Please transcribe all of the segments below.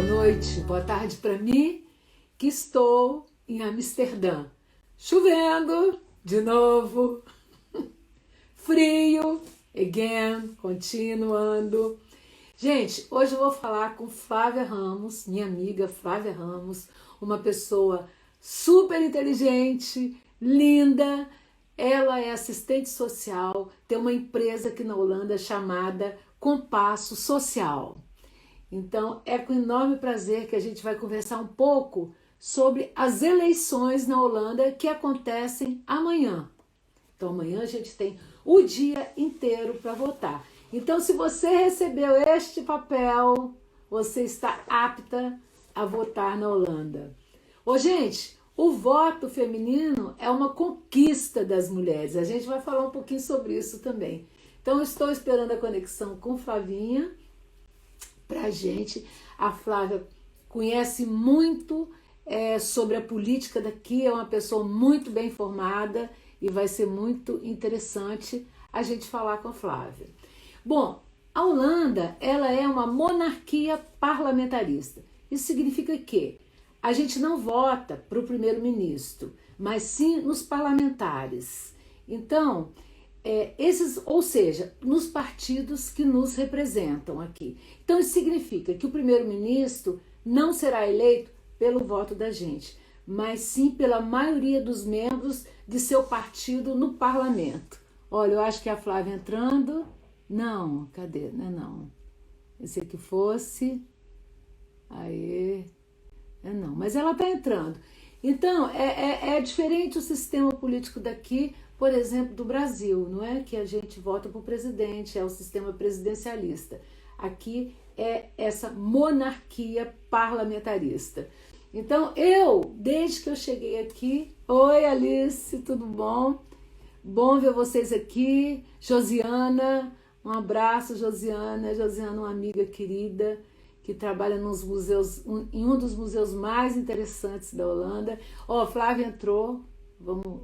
noite, boa tarde para mim, que estou em Amsterdã. Chovendo, de novo, frio, again, continuando. Gente, hoje eu vou falar com Flávia Ramos, minha amiga Flávia Ramos, uma pessoa super inteligente, linda. Ela é assistente social, tem uma empresa aqui na Holanda chamada Compasso Social. Então, é com enorme prazer que a gente vai conversar um pouco sobre as eleições na Holanda que acontecem amanhã. Então, amanhã a gente tem o dia inteiro para votar. Então, se você recebeu este papel, você está apta a votar na Holanda. Ô, gente, o voto feminino é uma conquista das mulheres. A gente vai falar um pouquinho sobre isso também. Então, eu estou esperando a conexão com Flavinha para a gente. A Flávia conhece muito sobre a política daqui, é uma pessoa muito bem informada e vai ser muito interessante a gente falar com a Flávia. Bom, a Holanda, ela é uma monarquia parlamentarista. Isso significa que a gente não vota para o primeiro-ministro, mas sim nos parlamentares. Então, ou seja, nos partidos que nos representam aqui. Então, isso significa que o primeiro-ministro não será eleito pelo voto da gente, mas sim pela maioria dos membros de seu partido no parlamento. Olha, eu acho que a Flávia entrando. Não, cadê? Não. Esse aqui fosse. Aê. Não, mas ela está entrando. Então, é diferente o sistema político daqui, por exemplo, do Brasil, não é? Que a gente vota para o presidente, é o sistema presidencialista. Aqui é essa monarquia parlamentarista. Então, desde que eu cheguei aqui... Oi, Alice, tudo bom? Bom ver vocês aqui. Josiana, um abraço, Josiana. Josiana, uma amiga querida, que trabalha nos museus, em um dos museus mais interessantes da Holanda. Ó, Flávia entrou, vamos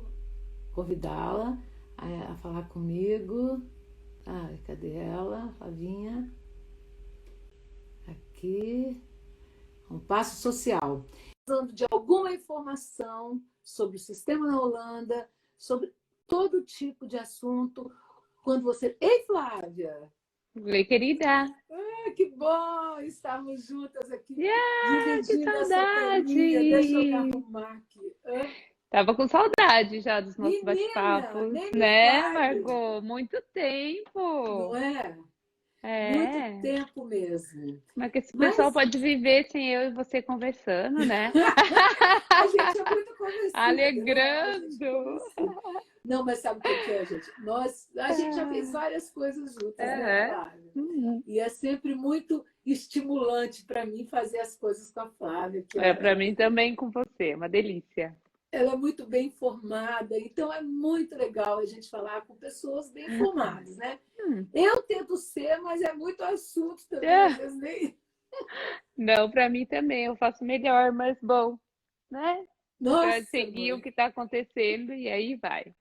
convidá-la a falar comigo. Cadê ela, Flavinha? Aqui. Compasso Social. Precisando de alguma informação sobre o sistema na Holanda, sobre todo tipo de assunto. Quando você... Ei, Flávia! Oi, querida! Que bom estarmos juntas aqui, Que dividindo essa saudade! telinha. Deixa eu me arrumar aqui. Tava com saudade já dos nossos Menina, bate-papos, nem me né, fale. Margot? Muito tempo! Não é? Muito É, tempo mesmo. como é que esse pessoal Mas pode viver sem eu e você conversando, né? a gente é muito conversível, né? A gente é Alegrando! conversível. Não, mas sabe o que é, gente? A gente já fez várias coisas juntas, né, Aham. Flávia? E é sempre muito estimulante para mim fazer as coisas com a Flávia, que É, para mim também com você, uma delícia. ela é muito bem informada, então é muito legal a gente falar com pessoas bem informadas, né? Hum. Eu tento ser, mas é muito assunto também, às Ah, vezes nem... não, para mim também, eu faço melhor, mas bom, né? Para Nossa, seguir o mãe! que está acontecendo e aí vai.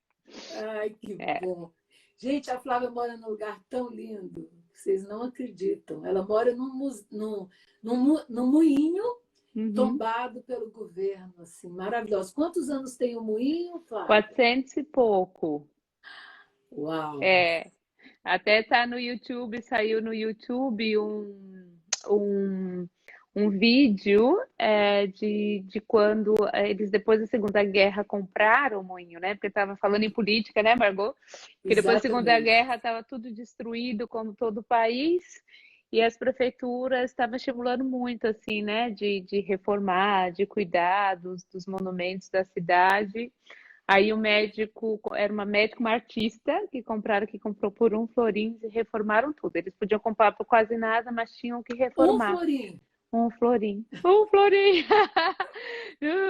Ai, que É. bom! Gente, a Flávia mora num lugar tão lindo, vocês não acreditam. Ela mora num moinho Uhum. tombado pelo governo, assim, maravilhoso. Quantos anos tem o moinho, Flávia? 400 e pouco. Uau! É, até tá no YouTube, saiu no YouTube um, um vídeo de quando eles, depois da Segunda Guerra, compraram o moinho, né? Porque estava falando em política, né, Margot? Que depois da Segunda Exatamente. Guerra estava tudo destruído, como todo o país, e as prefeituras estavam estimulando muito, assim, né, de reformar, de cuidar dos monumentos da cidade. Aí o médico, era uma médica, uma artista, que comprou por um florim e reformaram tudo. Eles podiam comprar por quase nada, mas tinham que Um reformar. florim. Um florim. Um florim!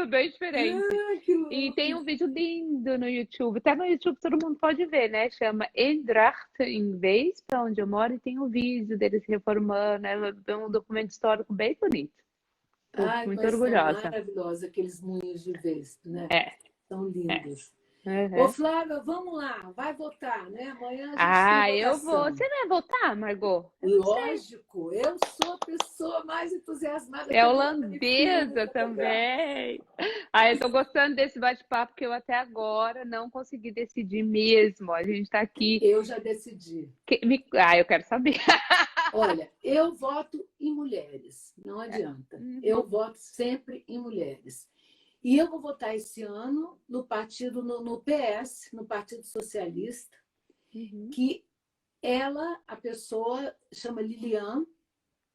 Bem diferente. Que E louco! tem um vídeo lindo no YouTube. Tá no YouTube, todo mundo pode ver, né? Chama Eendracht em vez, para onde eu moro, e tem um vídeo deles reformando. É um documento histórico bem bonito. Tô Ai, muito mas são orgulhosa. maravilhosos aqueles moinhos de vez, né? É, São é. lindos. Ô, Aham. Flávia, vamos lá, vai votar, né? Amanhã a gente tem Ah, eu vou. votação. Você vai votar, Margot? Eu não sei. Lógico, eu sou a pessoa mais entusiasmada É pelo filme holandesa fotográfico. também. Ah, eu tô gostando desse bate-papo que eu até agora não consegui decidir mesmo. A gente tá aqui. Eu já decidi. Ah, eu quero saber. Olha, eu voto em mulheres, não adianta. Eu Uhum, voto sempre em mulheres. E eu vou votar esse ano no partido, no PS, no Partido Socialista, uhum, que ela, a pessoa, chama Lilian,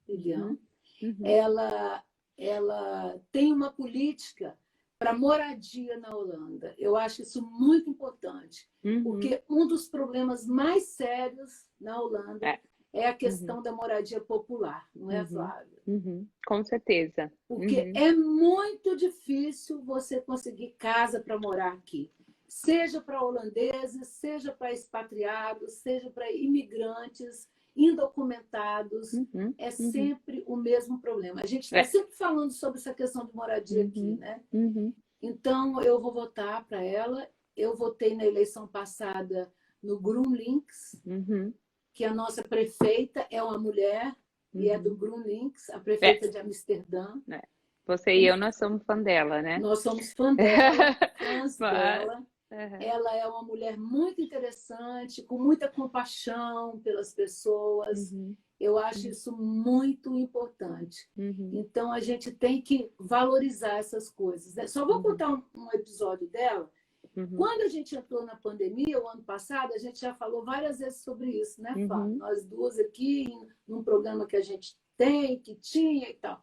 uhum, uhum, ela, ela tem uma política para moradia na Holanda. Eu acho isso muito importante, uhum. porque um dos problemas mais sérios na Holanda É, é a uhum, questão da moradia popular, não é, uhum, Flávia? uhum. Com certeza. Porque Uhum, é muito difícil você conseguir casa para morar aqui. Seja para holandeses, seja para expatriados, seja para imigrantes, indocumentados, uhum, é uhum. sempre o mesmo problema. A gente está É, sempre falando sobre essa questão de moradia aqui, uhum, né? uhum, Então, eu vou votar para ela. Eu votei na eleição passada no GroenLinks, uhum, que a nossa prefeita é uma mulher e é do uhum. GroenLinks, a É, prefeita de Amsterdã. é. Você e eu, nós somos fã dela, né? Nós somos fã dela, fãs Mas, dela. aham, Ela é uma mulher muito interessante, com muita compaixão pelas pessoas. uhum, Eu acho uhum, isso muito importante. uhum, Então, a gente tem que valorizar essas coisas, né? Só vou uhum, contar um episódio dela. uhum, Quando a gente entrou na pandemia, o ano passado, a gente já falou várias vezes sobre isso, né, Fábio? uhum, Nós duas aqui, num programa que a gente tem, que tinha e tal.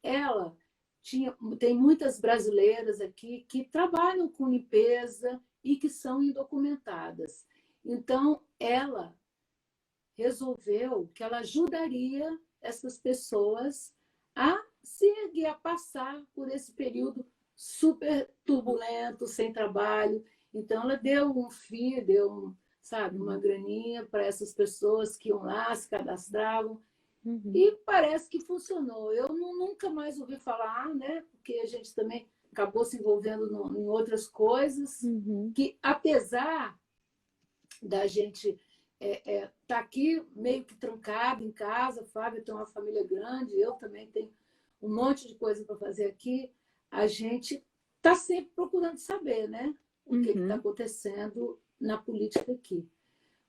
Ela tem muitas brasileiras aqui que trabalham com limpeza e que são indocumentadas. Então, ela resolveu que ela ajudaria essas pessoas a seguir, a passar por esse período super turbulento, sem trabalho. Então, ela deu um FII, sabe, uma uhum, graninha para essas pessoas que iam lá, se cadastravam. uhum, E parece que funcionou. Eu nunca mais ouvi falar, né? Porque a gente também acabou se envolvendo em outras coisas, uhum, que apesar da gente tá aqui meio que trancado em casa, Fábio tem uma família grande, eu também tenho um monte de coisa para fazer aqui, a gente está sempre procurando saber, né? O que está uhum. acontecendo na política aqui.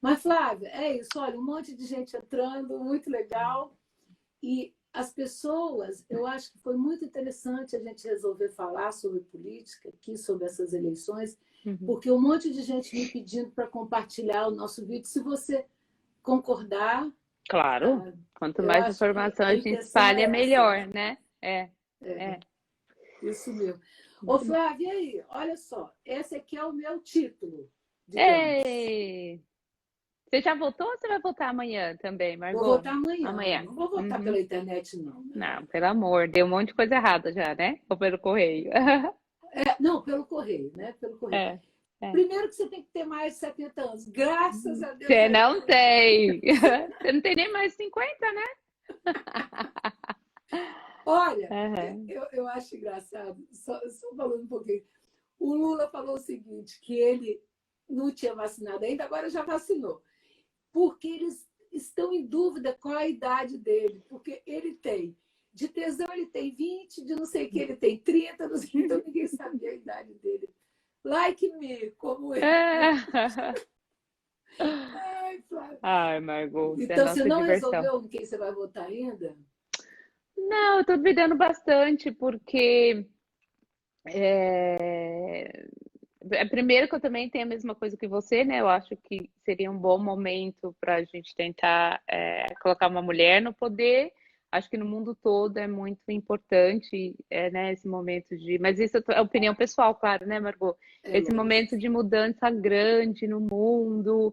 Mas, Flávia, é isso. Olha, um monte de gente entrando, muito legal. E as pessoas, eu acho que foi muito interessante a gente resolver falar sobre política aqui, sobre essas eleições, Uhum. porque um monte de gente me pedindo para compartilhar o nosso vídeo. Se você concordar, Claro, quanto eu mais acho que informação a a gente intenção espalha, é essa, melhor, né? né? É, Isso mesmo. Ô, muito bom. Flávia, e aí? Olha só, esse aqui é o meu título, digamos. Ei! Você já votou ou você vai votar amanhã também, Vou Margot? votar amanhã. Amanhã. Não vou votar Uhum. pela internet, não, né? Não, pelo amor, deu um monte de coisa errada já, né? Ou pelo correio. Não, pelo correio, né? Pelo correio. É, é. Primeiro que você tem que ter mais de 70 anos. Graças a Deus Você ainda não não tenho. tem. Você não tem nem mais 50, né? Olha, Uhum. eu acho engraçado, só falando um pouquinho. O Lula falou o seguinte, que ele não tinha vacinado ainda, agora já vacinou. Porque eles estão em dúvida qual a idade dele. Porque ele tem, de tesão ele tem 20, de não sei o que ele tem 30, não sei, então ninguém sabia a idade dele. Like me, como eu. Ai, Flávio. Ai, Margot, você é Então, você nossa não diversão. resolveu em quem você vai votar ainda? Não, eu tô duvidando bastante, porque é, primeiro que eu também tenho a mesma coisa que você, né? Eu acho que seria um bom momento para a gente tentar colocar uma mulher no poder. Acho que no mundo todo é muito importante, né, esse momento de. Mas isso é opinião pessoal, claro, né, Margot? É Esse lógico. momento de mudança grande no mundo,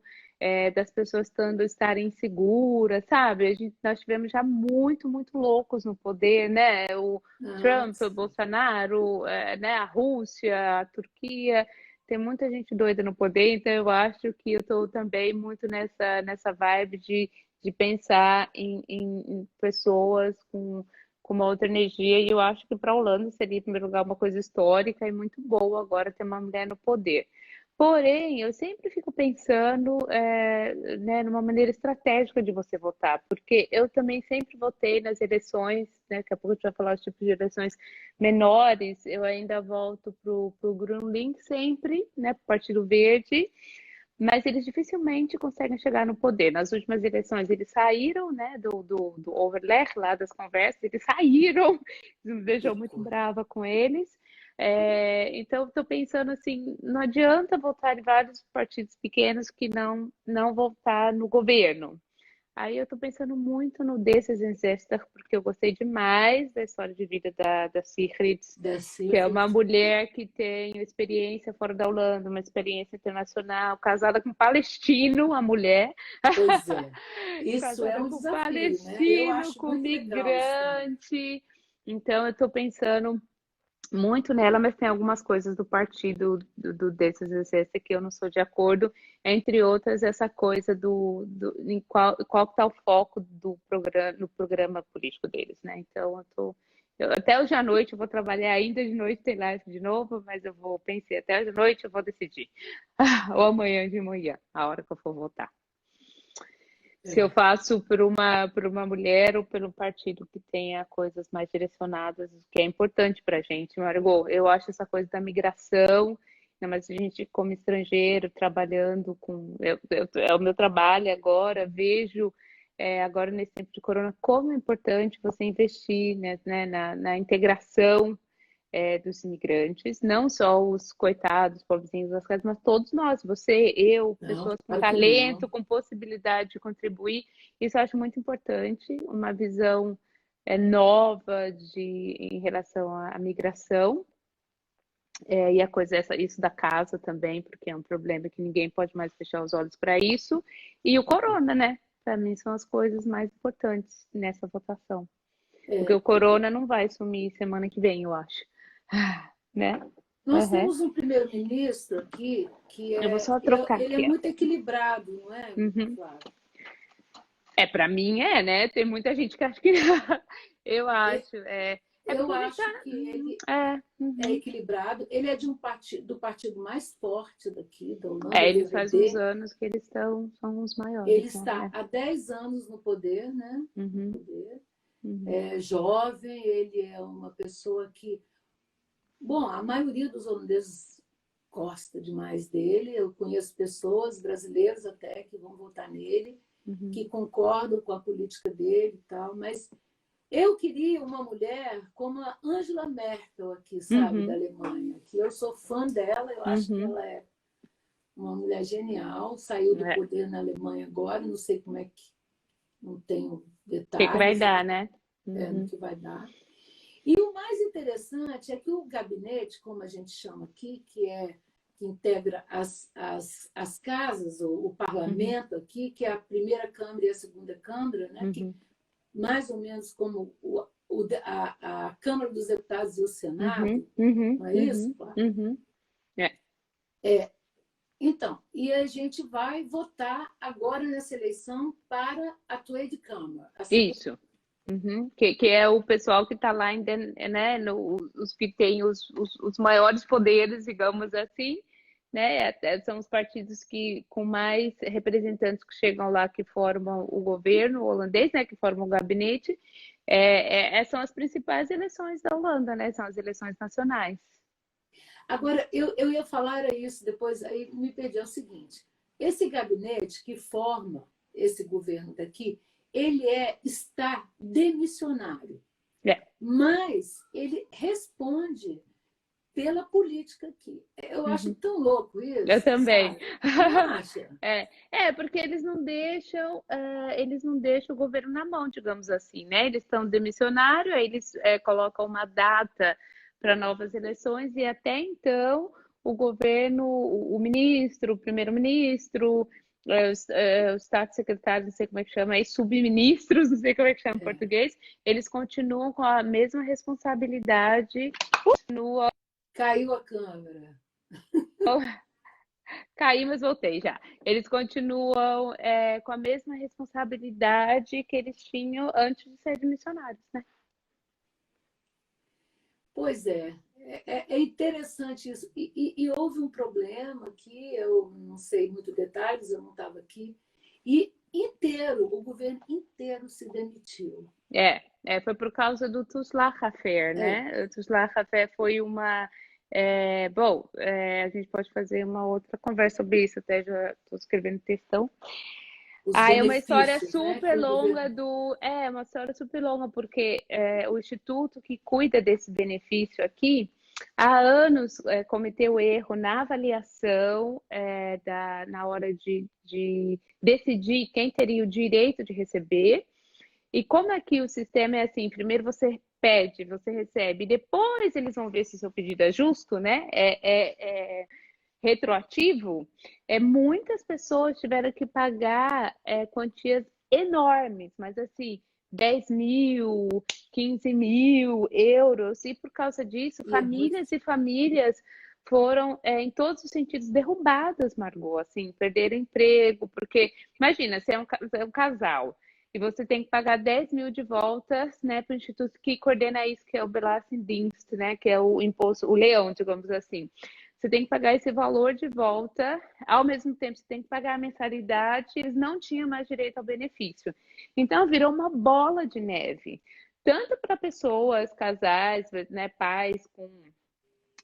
das pessoas estarem seguras, sabe? Nós tivemos já muito, muito loucos no poder, né? O Trump, o Nossa. Bolsonaro, né, a Rússia, a Turquia, tem muita gente doida no poder, então eu acho que eu estou também muito nessa vibe de pensar em pessoas com uma outra energia, e eu acho que para a Holanda seria, em primeiro lugar, uma coisa histórica e muito boa agora ter uma mulher no poder. Porém, eu sempre fico pensando, né, numa maneira estratégica de você votar, porque eu também sempre votei nas eleições, né, daqui a pouco a gente vai falar os tipos de eleições menores, eu ainda volto pro GroenLinks sempre, né, pro Partido Verde, mas eles dificilmente conseguem chegar no poder. Nas últimas eleições, eles saíram, né, do Overleg, lá das conversas, eles saíram, isso me deixou muito Ficou. brava com eles. Então, estou pensando assim, não adianta votar em vários partidos pequenos que não votar no governo. Aí eu tô pensando muito no Desses Ancestors, porque eu gostei demais da história de vida da Sigrid, Da que é uma Sigrid. mulher que tem experiência fora da Holanda, uma experiência internacional, casada com um palestino, a mulher, Pois é. Isso é casada um com um desafio, né? Eu palestino, acho com um muito legal isso também. migrante. Então eu tô pensando muito nela, mas tem algumas coisas do partido desses exércitos que eu não sou de acordo, entre outras essa coisa em qual está o foco do programa, no programa político deles, né? Então até hoje à noite eu vou trabalhar ainda de noite, tem live de novo, mas eu vou pensei até hoje à noite eu vou decidir. Ou amanhã de manhã, a hora que eu for votar. Se eu É. faço por uma mulher ou pelo partido que tenha coisas mais direcionadas, o que é importante para a gente, Margot. Eu acho essa coisa da migração, né, mas a gente, como estrangeiro, trabalhando com. É o meu trabalho agora, vejo agora nesse tempo de corona como é importante você investir, né, na integração dos imigrantes, não só os coitados, pobrezinhos das casas, mas todos nós, você, eu, Não, pessoas com claro que não. talento, com possibilidade de contribuir. Isso eu acho muito importante, uma visão nova em relação à migração. E a coisa isso da casa também, porque é um problema que ninguém pode mais fechar os olhos para isso. E o corona, né? Para mim são as coisas mais importantes nessa votação. Porque o Porque corona não vai sumir semana que vem, eu acho. Né? nós Uhum. temos um primeiro-ministro aqui que Eu vou é, só trocar ele é aqui, ó. muito equilibrado, não é, Uhum. Flávio? Para mim né? Tem muita gente que acha que eu E- acho. É Eu porque ele tá. acho que ele é Uhum. equilibrado. Ele é de um partido, do partido mais forte daqui, da Holanda, o Eles faz uns VVD. anos que eles são os Ele maiores, está né? há 10 anos no poder, né? No Uhum. poder. Uhum. É jovem, ele é uma pessoa que, bom, a maioria dos holandeses gosta demais dele. Eu conheço pessoas, brasileiros até, que vão votar nele, Uhum. que concordam com a política dele e tal, mas eu queria uma mulher como a Angela Merkel aqui, sabe, da Uhum. Alemanha, que eu sou fã dela, eu acho que Uhum. ela é uma mulher genial, saiu do É. poder na Alemanha agora, não sei como é que, não tenho Que vai detalhes dar, né? no Uhum. que vai dar. E o mais interessante é que o gabinete, como a gente chama aqui, que integra as casas, o Uhum. parlamento aqui, que é a primeira Câmara e a segunda Câmara, né, que Uhum. mais ou menos como a Câmara dos Deputados e o Uhum. Senado, Uhum. não é isso, Uhum. Clara? Uhum. É. Então, e a gente vai votar agora nessa eleição para a Tweede Câmara, a segunda. Isso. Uhum. Que é o pessoal que está lá ainda, né? Os que têm os maiores poderes, digamos assim, né? São os partidos que com mais representantes que chegam lá que formam o governo holandês, né? Que formam o gabinete. São as principais eleições da Holanda, né? São as eleições nacionais. Agora, eu ia falar isso depois, aí me perdi. É o seguinte: esse gabinete que forma esse governo daqui, está demissionário, É. mas ele responde pela política aqui. Eu acho Uhum. tão louco Eu isso, também. sabe? Não acha? Porque eles não deixam o governo na mão, digamos assim, né? Eles estão demissionários, aí eles colocam uma data para novas eleições e até então o governo, o ministro, o primeiro-ministro, os staatssecretários, não sei como é que chama, aí subministros, não sei como é que chama em É. português, eles continuam com a mesma responsabilidade, continuam. Caiu a Câmara. Caí, mas voltei já. Eles continuam com a mesma responsabilidade que eles tinham antes de serem missionários, né? Pois é. é interessante isso. E houve um problema que eu não sei muito detalhes, eu não estava aqui, e o governo inteiro se demitiu. Foi por causa do Tuslah Affair, É, né? O Tuslah Affair foi uma. A gente pode fazer uma outra conversa sobre isso, até já estou escrevendo textão. os Ah, é uma história benefícios, né, super que o longa governo. uma história super longa, porque o instituto que cuida desse benefício aqui, há anos cometeu erro na avaliação na hora de decidir quem teria o direito de receber. E como aqui o sistema é assim, primeiro você pede, você recebe, depois eles vão ver se seu pedido é justo, né? Retroativo, muitas pessoas tiveram que pagar quantias enormes, mas assim, 10.000, 15.000 euros, e por causa disso, E é muito. famílias e famílias foram, em todos os sentidos, derrubadas, Margot, assim, perderam emprego, porque, imagina, você é um casal, e você tem que pagar 10.000 de volta, né, para o instituto que coordena isso, que é o Belastingdienst, né, que é o imposto, o leão, digamos assim. Você tem que pagar esse valor de volta, ao mesmo tempo você tem que pagar a mensalidade, eles não tinham mais direito ao benefício. Então virou uma bola de neve, tanto para pessoas, casais, né, pais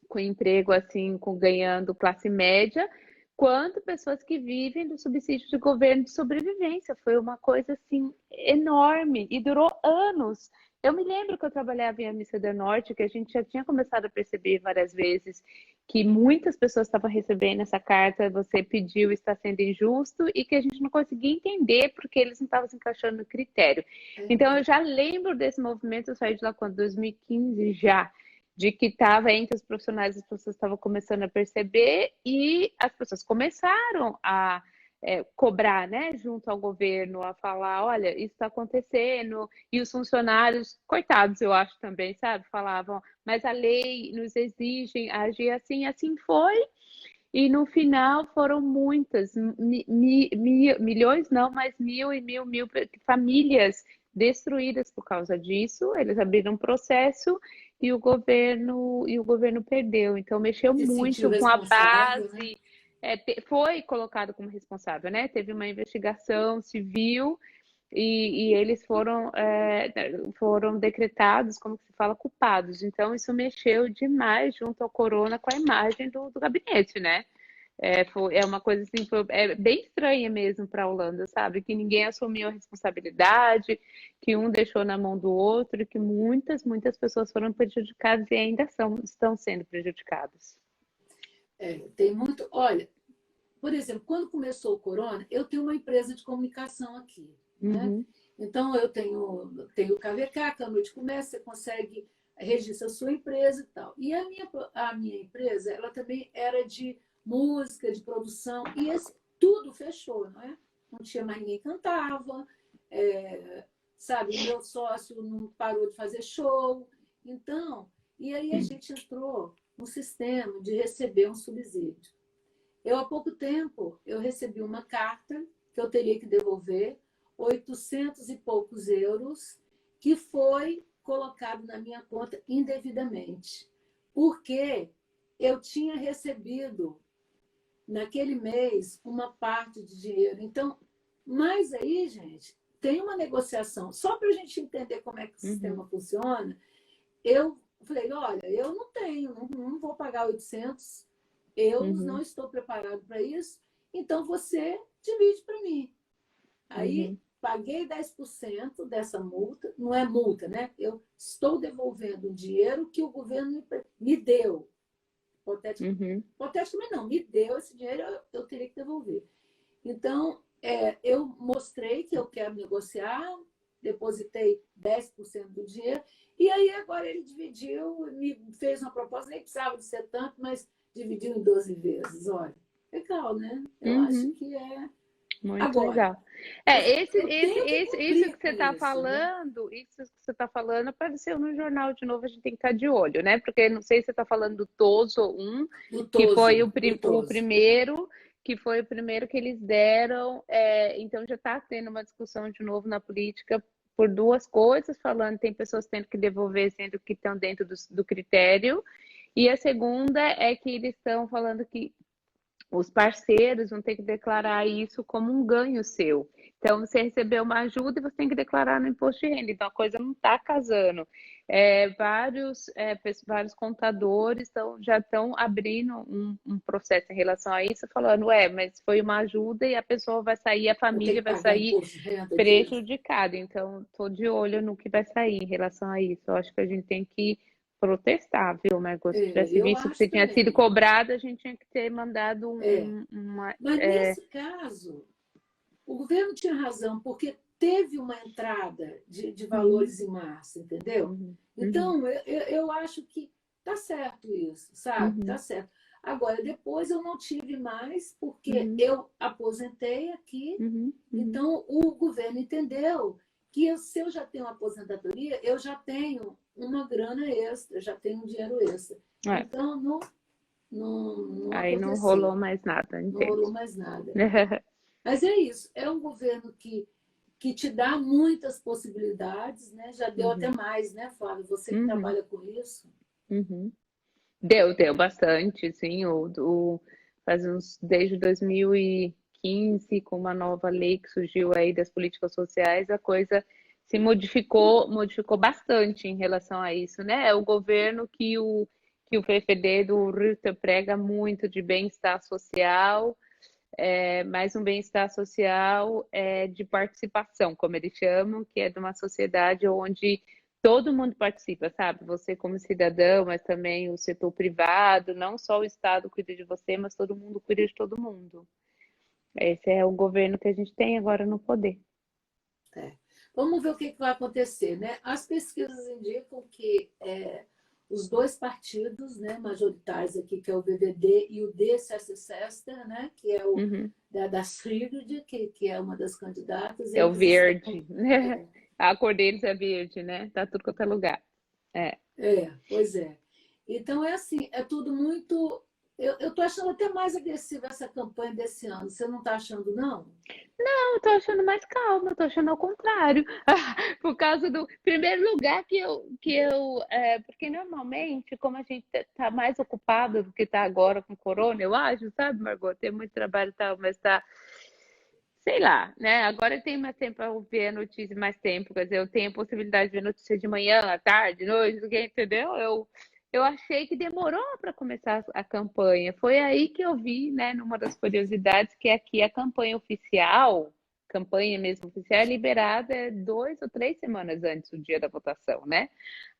com emprego assim, com ganhando classe média, quanto pessoas que vivem do subsídio de governo de sobrevivência. Foi uma coisa assim enorme e durou anos. Eu me lembro que eu trabalhava em Amsterdã Norte, que a gente já tinha começado a perceber várias vezes que muitas pessoas estavam recebendo essa carta, você pediu, está sendo injusto, e que a gente não conseguia entender porque eles não estavam se encaixando no critério. Então eu já lembro desse movimento, eu saí de lá quando 2015 já, de que estava entre os profissionais, as pessoas estavam começando a perceber e as pessoas começaram a cobrar, né, junto ao governo, a falar, olha, isso está acontecendo, e os funcionários, coitados, eu acho também, sabe, falavam, mas a lei nos exige agir assim, assim foi, e no final foram muitas, milhões não, mas mil famílias destruídas por causa disso. Eles abriram um processo e o governo perdeu. Então mexeu Se sentiu muito com a responsável, né? base. Foi colocado como responsável, né? Teve uma investigação civil e eles foram decretados, como se fala, culpados. Então, isso mexeu demais junto ao corona com a imagem do gabinete, né? É uma coisa assim, bem estranha mesmo para a Holanda, sabe? Que ninguém assumiu a responsabilidade, que um deixou na mão do outro, e que muitas, muitas pessoas foram prejudicadas e ainda estão sendo prejudicadas. Tem muito. Olha, por exemplo, quando começou o corona, eu tenho uma empresa de comunicação aqui, né? Uhum, Então, eu tenho o KVK, que a noite começa, você consegue registrar a sua empresa e tal. E a minha empresa, ela também era de música, de produção, e tudo fechou, não é? Não tinha mais ninguém que cantava, é, sabe? O meu sócio não parou de fazer show. Então, e aí a gente entrou no sistema de receber um subsídio. Há pouco tempo, eu recebi uma carta que eu teria que devolver 800 e poucos euros, que foi colocado na minha conta indevidamente, porque eu tinha recebido naquele mês uma parte de dinheiro. Então, mas aí, gente, tem uma negociação. Só para a gente entender como é que o uhum, sistema funciona, eu falei, olha, eu não tenho, não vou pagar 800, eu não uhum, estou preparado para isso, então você divide para mim. Aí uhum, paguei 10% dessa multa, não é multa, né? Eu estou devolvendo o dinheiro que o governo me deu. uhum, Hipoteticamente não, me deu esse dinheiro, eu teria que devolver. Então, eu mostrei que eu quero negociar, depositei 10% do dinheiro, e aí agora ele dividiu, me fez uma proposta, nem precisava de ser tanto, mas dividiu em 12 vezes. Olha, legal, né? Eu acho uhum. que é. Muito Agora, legal. Eu tenho isso cumprir que você com está isso, né? falando, apareceu no jornal de novo, a gente tem que estar de olho, né? Porque não sei se você está falando do Toso um, que foi Do o Toso. primeiro, que foi o primeiro que eles deram, então já está tendo uma discussão de novo na política por duas coisas, falando tem pessoas tendo que devolver, sendo que estão dentro do critério, E a segunda é que eles estão falando que os parceiros vão ter que declarar isso como um ganho seu. Então, você recebeu uma ajuda e você tem que declarar no imposto de renda. Então, a coisa não está casando. Vários contadores já estão abrindo um processo em relação a isso, falando, mas foi uma ajuda e a pessoa vai sair, a Vou ter família que vai pagar sair imposto de renda disso. prejudicada. Então, estou de olho no que vai sair em relação a isso. Eu acho que a gente tem que protestar, viu, Margot? Se tivesse Eu visto que você acho tinha sido também. cobrado, a gente tinha que ter mandado É. uma. Mas nesse caso, o governo tinha razão, porque teve uma entrada de Uhum, valores em março, entendeu? uhum, uhum, Então, eu acho que tá certo isso, sabe? Tá uhum, certo. Agora, depois eu não tive mais, porque uhum, eu aposentei aqui, uhum, uhum. então o governo entendeu que se eu já tenho aposentadoria, eu já tenho uma grana extra, já tenho um dinheiro extra. É, Então, não aí não rolou aconteceu, mais nada, não entende? rolou mais nada. Mas é isso, é um governo que te dá muitas possibilidades, né? Já deu até Uhum, mais, né, Flávio? Você que uhum, trabalha com isso. uhum. Deu bastante, sim. Desde 2015, com uma nova lei que surgiu aí das políticas sociais, a coisa se modificou bastante em relação a isso, né? É o governo que o PFD do Rutte prega muito de bem-estar social, mais um bem-estar social de participação, como eles chamam, que é de uma sociedade onde todo mundo participa, sabe? Você como cidadão, mas também o setor privado, não só o Estado cuida de você, mas todo mundo cuida de todo mundo. Esse é o governo que a gente tem agora no poder. É. Vamos ver o que vai acontecer, né? As pesquisas indicam que os dois partidos, né, majoritários aqui, que é o VVD e o D66, né, que é o Uhum. da Sigrid, que é uma das candidatas, É o eles estão. verde, né? A cor deles é verde, né? Tá tudo quanto é lugar. É. Pois é. Então é assim, é tudo muito. Eu estou achando até mais agressiva essa campanha desse ano. Você não está achando, não? Eu tô achando mais calma, eu tô achando ao contrário. Por causa do primeiro lugar porque normalmente, como a gente tá mais ocupado do que tá agora com corona, eu acho, sabe, Margot? Tem muito trabalho e tal, mas tá, sei lá, né? Agora eu tenho mais tempo para ver a notícia, mais tempo, quer dizer, eu tenho a possibilidade de ver notícia de manhã, à tarde, noite, entendeu? Eu achei que demorou para começar a campanha. Foi aí que eu vi, né, numa das curiosidades, que aqui a campanha mesmo oficial, é liberada 2 ou 3 semanas antes do dia da votação, né?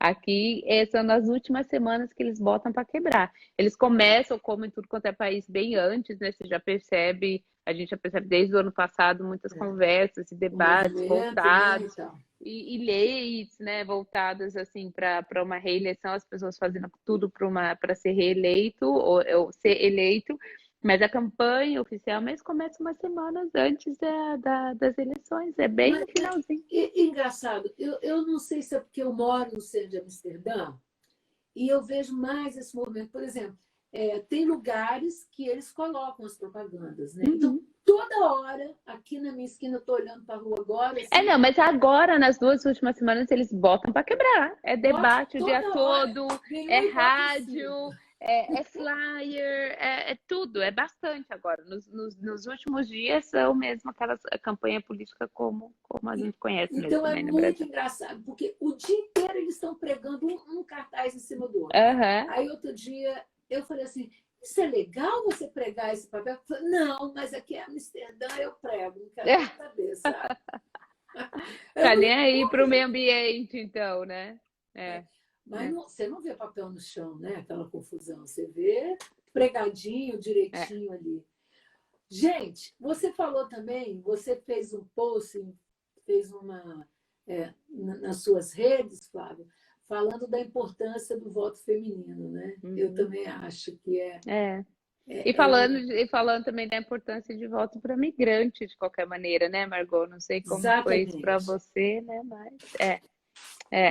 Aqui são nas últimas semanas que eles botam para quebrar. Eles começam, como em tudo quanto é país, bem antes, né? Você já percebe, a gente já percebe desde o ano passado muitas conversas e O debates movimento, né? voltados Então. e leis, né, voltadas assim para uma reeleição, as pessoas fazendo tudo para ser reeleito ou ser eleito, mas a campanha oficial mesmo começa umas semanas antes das eleições, é bem no Mas finalzinho. engraçado, eu não sei se é porque eu moro no centro de Amsterdã e eu vejo mais esse movimento. Por exemplo, tem lugares que eles colocam as propagandas, né? Então, Uhum. toda hora, aqui na minha esquina, eu estou olhando para a rua agora, assim, Não, mas agora, nas 2 últimas semanas, eles botam para quebrar. É bota debate o dia toda hora, todo, vem é um e bota em cima. rádio, é flyer, é tudo, é bastante agora. Nos últimos dias são mesmo aquelas a campanha política como a gente conhece mesmo Então é também no muito Brasil. engraçado, porque o dia inteiro eles estão pregando um cartaz em cima do outro. Aham. Aí outro dia eu falei assim, isso é legal você pregar esse papel? Eu falei, não, mas aqui é Amsterdã, eu prego, não quero nem saber, sabe? É Tá nem muito aí bom, pro meio gente. ambiente, então, né? É, Mas é, você não vê papel no chão, né? Aquela confusão. Você vê pregadinho, é. direitinho ali. Gente, você falou também, você fez um post, fez uma nas suas redes, Flávio, falando da importância do voto feminino, né? Eu Uhum, também acho que é. E é, falando, é e falando também da importância de voto para migrante, de qualquer maneira, né, Margot? Não sei como foi isso para exatamente. você, né? Mas é.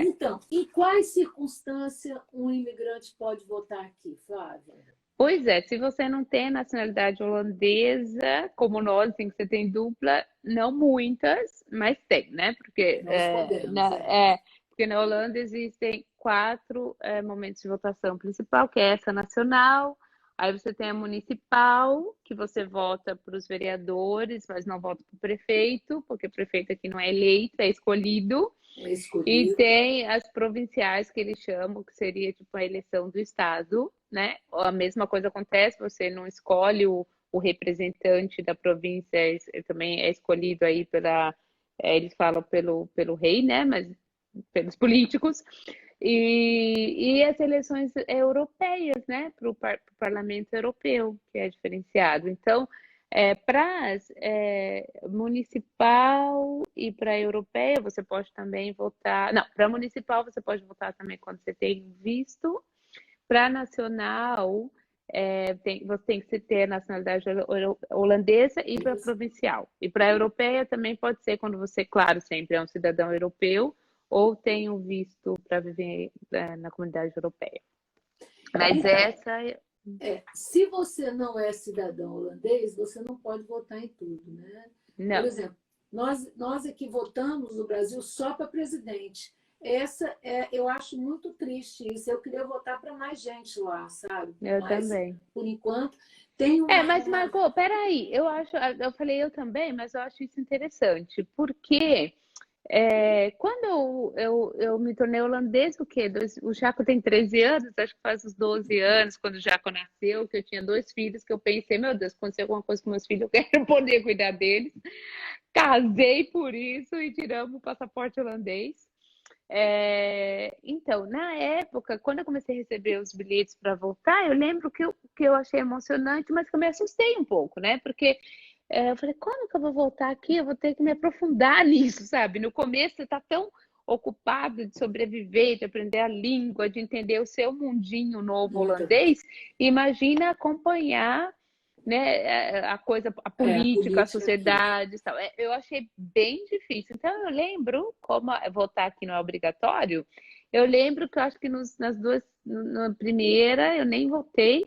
Então, em quais circunstâncias um imigrante pode votar aqui, Flávia? Pois é, se você não tem nacionalidade holandesa, como nós, assim, que você tem dupla, não muitas, mas tem, né? Nós podemos, Porque na Holanda existem quatro momentos de votação principal, que é essa nacional, aí você tem a municipal, que você vota para os vereadores, mas não vota para o prefeito, porque o prefeito aqui não é eleito, é escolhido. É E escolhido. tem as provinciais que eles chamam, que seria tipo a eleição do estado, né? A mesma coisa acontece, você não escolhe o representante da província, também é escolhido aí eles falam pelo rei, né? Mas pelos políticos. E as eleições europeias, né? Para o Parlamento Europeu, que é diferenciado. Então, para municipal e para europeia, você pode também votar. Não, para municipal você pode votar também quando você tem visto. Para nacional, você tem que ter a nacionalidade holandesa e para provincial. E para europeia também pode ser quando você, claro, sempre é um cidadão europeu ou tem um visto para viver na comunidade europeia. Mas essa Se você não é cidadão holandês, você não pode votar em tudo, né? Por não. exemplo, nós aqui votamos no Brasil só para presidente. Eu acho muito triste isso. Eu queria votar para mais gente lá, sabe? Eu Mas, também. por enquanto, tem Mas Margot, peraí, eu falei eu também, mas eu acho isso interessante, porque quando eu me tornei holandês, o quê? O Jaco tem 13 anos, acho que faz uns 12 anos, quando o Jaco nasceu, que eu tinha 2 filhos, que eu pensei, meu Deus, aconteceu alguma coisa com meus filhos, eu quero poder cuidar deles. Casei por isso e tiramos o passaporte holandês. Então, na época, quando eu comecei a receber os bilhetes para voltar, eu lembro que eu achei emocionante, mas que eu me assustei um pouco, né? Porque eu falei, quando que eu vou voltar aqui? Eu vou ter que me aprofundar nisso, sabe? No começo você está tão ocupado de sobreviver, de aprender a língua, de entender o seu mundinho novo holandês. Imagina acompanhar, né, a coisa, a política, a política aqui. sociedade, tal. Eu achei bem difícil. Então eu lembro, como votar aqui não é obrigatório, eu lembro que eu acho que nas duas, na primeira eu nem votei.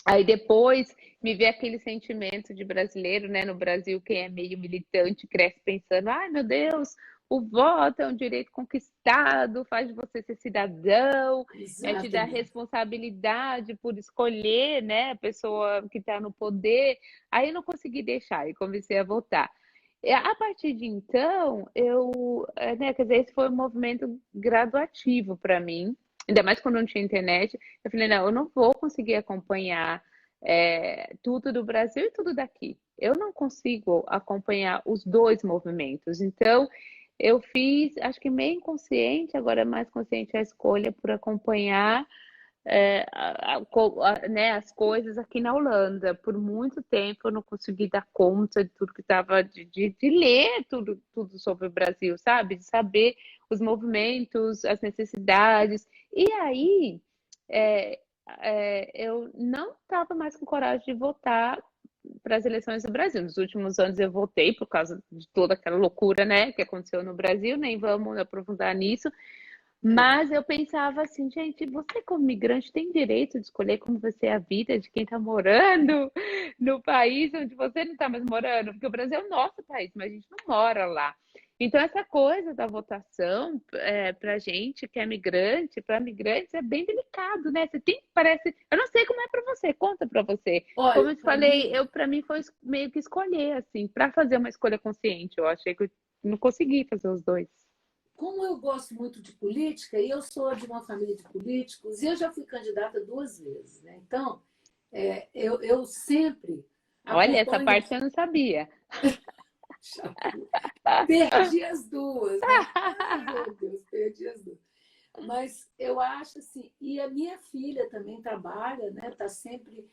Aí depois me veio aquele sentimento de brasileiro, né? No Brasil, quem é meio militante cresce pensando: ai meu Deus, o voto é um direito conquistado, faz de você ser cidadão, te dá Exatamente. responsabilidade por escolher, né, a pessoa que está no poder. Aí eu não consegui deixar e comecei a votar. A partir de então, né, quer dizer, esse foi um movimento graduativo para mim, ainda mais quando não tinha internet. Eu falei, não, eu não vou conseguir acompanhar tudo do Brasil e tudo daqui. Eu não consigo acompanhar os dois movimentos. Então, eu fiz, acho que meio inconsciente, agora é mais consciente a escolha por acompanhar né, as coisas aqui na Holanda. Por muito tempo eu não consegui dar conta de tudo que estava, de ler tudo sobre o Brasil, sabe? De saber os movimentos, as necessidades. E aí eu não estava mais com coragem de votar para as eleições do Brasil. Nos últimos anos eu votei por causa de toda aquela loucura, né, que aconteceu no Brasil, nem vamos aprofundar nisso. Mas eu pensava assim, gente, você como migrante tem direito de escolher como vai ser a vida de quem está morando no país onde você não está mais morando, porque o Brasil é o nosso país, mas a gente não mora lá. Então, essa coisa da votação, para gente que é migrante, para migrantes, é bem delicado, né? Você tem, parece. Eu não sei como é para você, conta para você. Como Olha, eu te falei, para mim foi meio que escolher, assim, para fazer uma escolha consciente. Eu achei que eu não consegui fazer os dois. como eu gosto muito de política, e eu sou de uma família de políticos, e eu já fui candidata 2 vezes, né? Então, eu sempre Olha, essa acompanho. parte eu não sabia. Perdi as duas, né? Ai, meu Deus, perdi as duas. Mas eu acho assim, e a minha filha também trabalha, né? Está sempre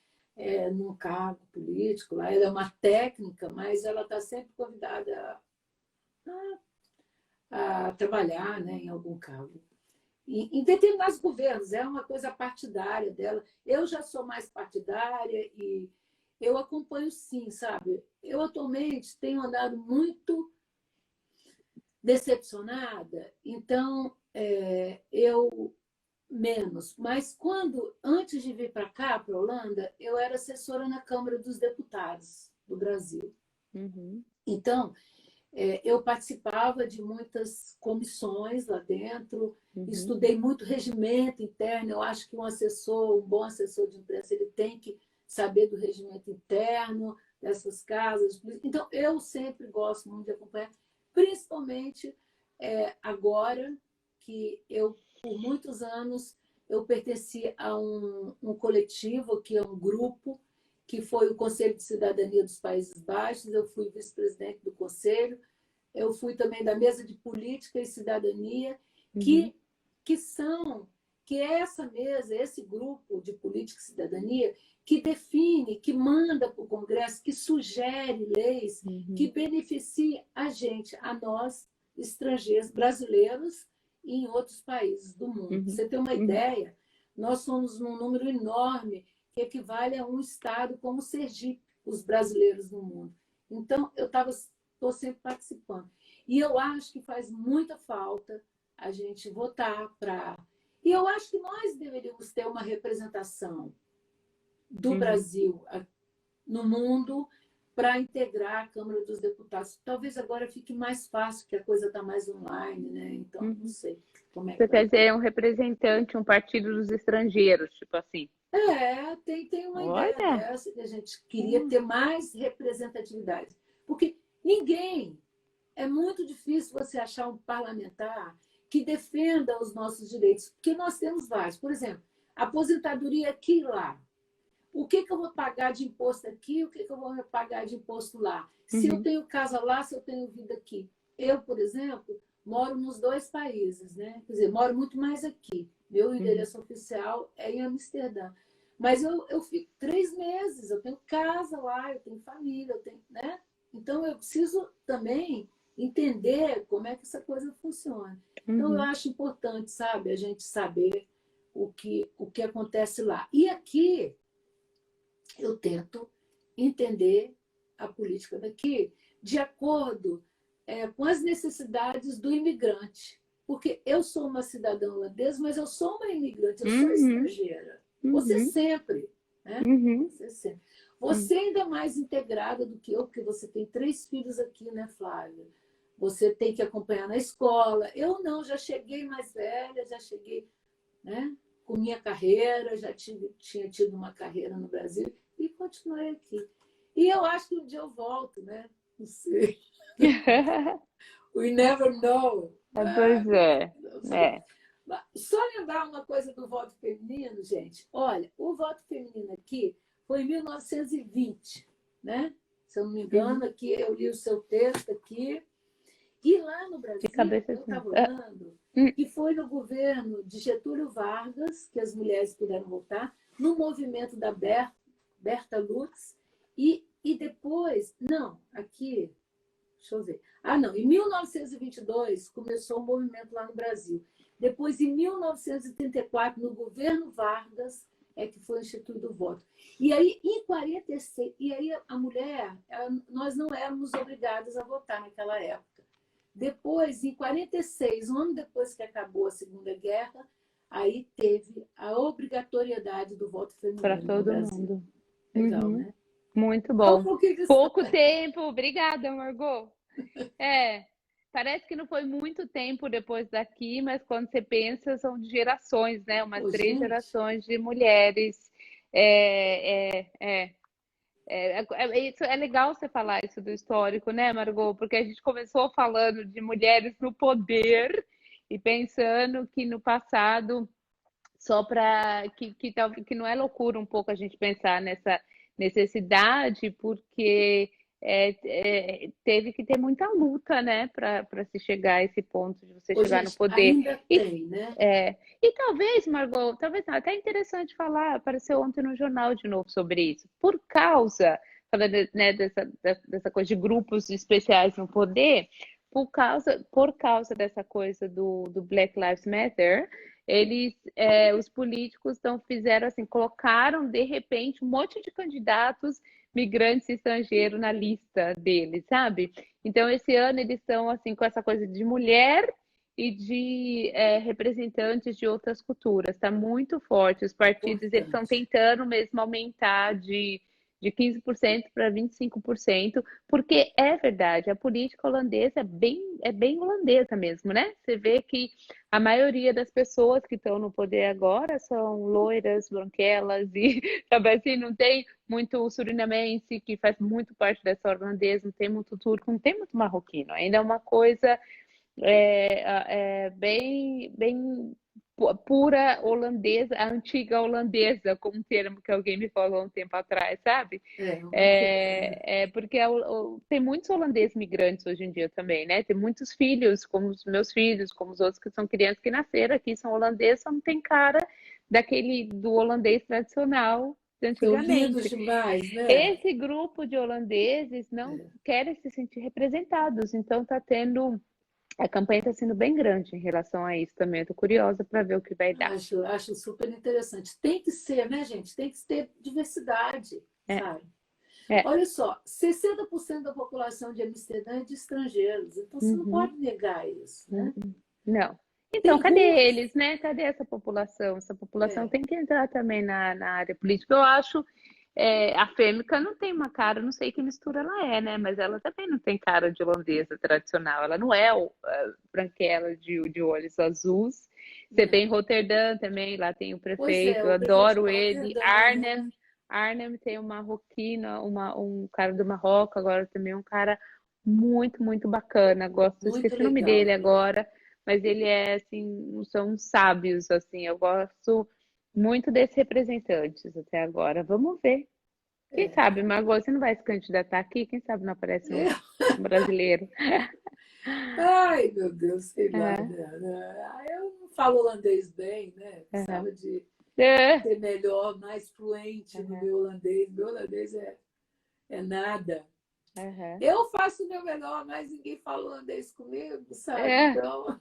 num cargo político lá. Ela é uma técnica, mas ela está sempre convidada a trabalhar, né, em algum cargo. Em determinados governos, é uma coisa partidária dela. Eu já sou mais partidária e eu acompanho sim, sabe? Eu atualmente tenho andado muito decepcionada, então eu menos. Mas antes de vir para cá, para a Holanda, eu era assessora na Câmara dos Deputados do Brasil. Uhum. Então, Eu participava de muitas comissões lá dentro, Uhum. estudei muito regimento interno. Eu acho que um bom assessor de imprensa, ele tem que saber do regimento interno dessas casas. Então, eu sempre gosto muito de acompanhar, principalmente agora que por muitos anos, eu pertenci a um coletivo, que é um grupo, que foi o Conselho de Cidadania dos Países Baixos. Eu fui vice-presidente do conselho, eu fui também da mesa de política e cidadania, Uhum. que, que são, que é essa mesa, esse grupo de política e cidadania, que define, que manda para o Congresso, que sugere leis que Uhum. beneficiem a gente, a nós, estrangeiros, brasileiros e em outros países do mundo. Pra Uhum. você ter uma Uhum. ideia, nós somos num número enorme, que equivale a um estado como Sergipe, os brasileiros no mundo. Então, estou sempre participando. E eu acho que faz muita falta a gente votar para. E eu acho que nós deveríamos ter uma representação do Uhum. Brasil no mundo para integrar a Câmara dos Deputados. Talvez agora fique mais fácil, que a coisa está mais online, né? Então, não Uhum. sei como é que Você vai quer ficar. dizer um representante, um partido dos estrangeiros, tipo assim. Tem uma ideia Olha. dessa, que a gente queria Hum. ter mais representatividade. Porque ninguém, é muito difícil você achar um parlamentar que defenda os nossos direitos, porque nós temos vários. Por exemplo, aposentadoria aqui e lá. O que, que eu vou pagar de imposto aqui, o que, que eu vou pagar de imposto lá? Se eu Uhum. tenho casa lá, se eu tenho vida aqui. Eu, por exemplo, moro nos dois países, né? Quer dizer, moro muito mais aqui. Meu Uhum. endereço oficial é em Amsterdã. Mas eu fico 3 meses, eu tenho casa lá, eu tenho família, eu tenho, né? Então eu preciso também entender como é que essa coisa funciona. Então eu Uhum. acho importante, sabe, a gente saber o que acontece lá. E aqui eu tento entender a política daqui de acordo com as necessidades do imigrante. Porque eu sou uma cidadã holandesa, mas eu sou uma imigrante, eu sou Uhum. estrangeira. Você Uhum. sempre, né? Uhum. Você sempre. Uhum. Você ainda é mais integrada do que eu, porque você tem 3 filhos aqui, né, Flávia? Você tem que acompanhar na escola. Eu não, já cheguei mais velha, já cheguei, né, com minha carreira, tinha tido uma carreira no Brasil e continuei aqui. E eu acho que um dia eu volto, né? Não sei. We never know. Pois é. Não sei. É. Só lembrar uma coisa do voto feminino, gente. Olha, o voto feminino aqui foi em 1920, né? Se eu não me Uhum. engano, aqui eu li o seu texto aqui. E lá no De Brasil, cabeça eu assim. estava Ah. olhando Hum. que foi no governo de Getúlio Vargas que as mulheres puderam votar, no movimento da Berta Lutz, e depois, não, aqui, deixa eu ver. Ah, não, em 1922 começou o movimento lá no Brasil. Depois, em 1934, no governo Vargas, é que foi instituído o voto. E aí, em 46, e aí a mulher, nós não éramos obrigadas a votar naquela época. Depois, em 46, um ano depois que acabou a Segunda Guerra, aí teve a obrigatoriedade do voto Para feminino no todo Brasil. mundo. Legal, Uhum. né? Muito Fala um bom. pouquinho disso Pouco também. tempo. Obrigada, Margot. É, parece que não foi muito tempo depois daqui, mas quando você pensa, são de gerações, né? Umas Pô, três gente, gerações de mulheres. É, é, é, isso é legal você falar isso do histórico, né, Margot? Porque a gente começou falando de mulheres no poder e pensando que no passado só para que não é loucura um pouco a gente pensar nessa necessidade, porque teve que ter muita luta, né, para se chegar a esse ponto de você pô, chegar no gente, poder. ainda E, tem, né? e talvez, Margot, talvez não, até interessante falar, apareceu ontem no jornal de novo sobre isso, por causa, falando, né, dessa coisa de grupos especiais no poder, por causa dessa coisa do Black Lives Matter, os políticos fizeram assim, colocaram de repente um monte de candidatos migrantes estrangeiros na lista deles, sabe? Então esse ano eles estão assim com essa coisa de mulher e de representantes de outras culturas. Está muito forte. Os partidos eles estão Importante. tentando mesmo aumentar de 15% para 25%, porque é verdade, a política holandesa é bem holandesa mesmo, né? Você vê que a maioria das pessoas que estão no poder agora são loiras, branquelas e sabe assim, não tem muito surinamense que faz muito parte dessa holandesa, não tem muito turco, não tem muito marroquino. Ainda é uma coisa bem pura holandesa, a antiga holandesa, como um termo que alguém me falou um tempo atrás, sabe? Uma pena, né? Porque tem muitos holandeses migrantes hoje em dia também, né? Tem muitos filhos, como os meus filhos, como os outros que são crianças que nasceram aqui, são holandeses, só não tem cara do holandês tradicional de São lindos antigamente. demais, né? Esse grupo de holandeses não querem se sentir representados, então está tendo a campanha está sendo bem grande em relação a isso também. Estou curiosa para ver o que vai dar. Acho super interessante. Tem que ser, né, gente? Tem que ter diversidade, É, sabe? é. Olha só, 60% da população de Amsterdã é de estrangeiros, então você não Uhum, pode negar isso, né? uhum. Não. Então, Tem cadê ruas, eles, né? Cadê essa população? Essa população é, tem que entrar também na área política. Eu acho, a Fêmica não tem uma cara, não sei que mistura ela é, né? Mas ela também não tem cara de holandesa tradicional. Ela não é branquela de olhos azuis. Você não. tem Roterdã também, lá tem o Pois é, prefeito, eu o prefeito de adoro ele. Roterdã, né? Arnhem tem uma marroquina, um cara do Marrocos, agora também um cara muito, muito bacana. Gosto, Muito esqueci o nome dele legal. agora, mas ele é assim, são sábios, assim. Eu gosto muito desses representantes até agora. Vamos ver. Quem É. sabe, Margot, você não vai se candidatar aqui? Quem sabe não aparece um brasileiro? Ai, meu Deus, sei lá, É, né? Eu não falo holandês bem, né? é, Precisava de é, ser melhor, mais fluente no é, meu holandês. Meu holandês é nada. é, Eu faço o meu melhor, mas ninguém fala holandês comigo, sabe? é, Então,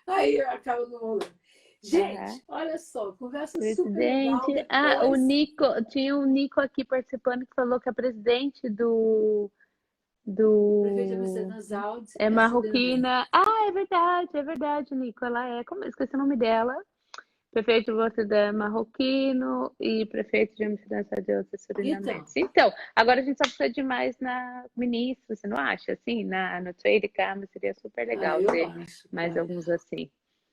aí eu acabo no rolando. é. Gente, olha só, conversa super legal. Presidente. Ah, Depois, tinha um Nico aqui participando que falou que é presidente o prefeito de do Amsterdã, Zald, é é Suriname. marroquina. Ah, é verdade, Nico. Ela é, como eu esqueci o nome dela. Prefeito de Rotterdam marroquino e prefeito de Amsterdã de outros Então, surinamenses. Então, agora a gente só precisa de mais na ministra, você não acha? Assim, no Tweede Câmara seria super legal eu ter acho, mais claro. alguns assim.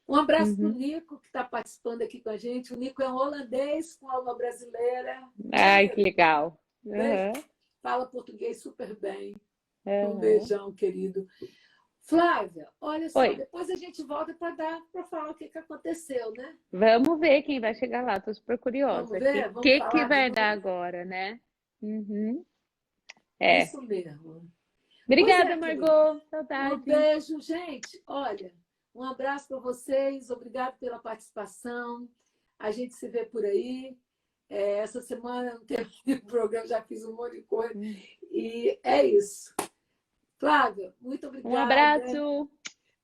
Um abraço para o Uhum. Nico, que está participando aqui com a gente. O Nico é um holandês com alma brasileira, né, Ai, que Nico? legal. Um beijo. Uhum, Fala português super bem. Um uhum. beijão, querido. Flávia, olha só, Oi, depois a gente volta para falar o que, que aconteceu, né? vamos ver quem vai chegar lá. Tô super Vamos curiosa. ver? Vamos Que falar de vai dar novo? agora, né? Uhum. É. Isso mesmo. Pois Obrigada, é, querido. Margot. Um Saudade. beijo, gente. Olha, um abraço para vocês. Obrigado pela participação. A gente se vê por aí. Essa semana não teve programa, já fiz um monte de coisa. E é isso. Flávia, muito Um obrigada. abraço.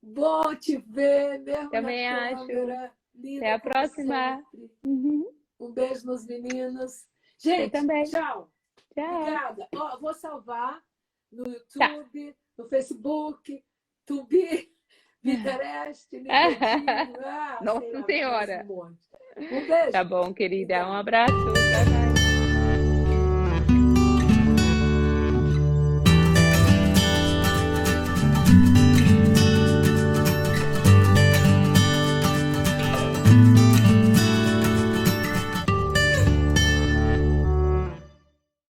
Bom te ver, mesmo na Também acho. câmera. Até Linda a como próxima. sempre. Uhum. Um beijo nos meninos. Você Gente, também. tchau. Tchau. Obrigada. Ó, vou salvar no Tá. YouTube, no Facebook, Tubi, Pinterest, LinkedIn, sei Nossa lá, mais um Senhora. monte. Um Tá beijo. bom, querida. Um Obrigada. abraço. Bye, bye.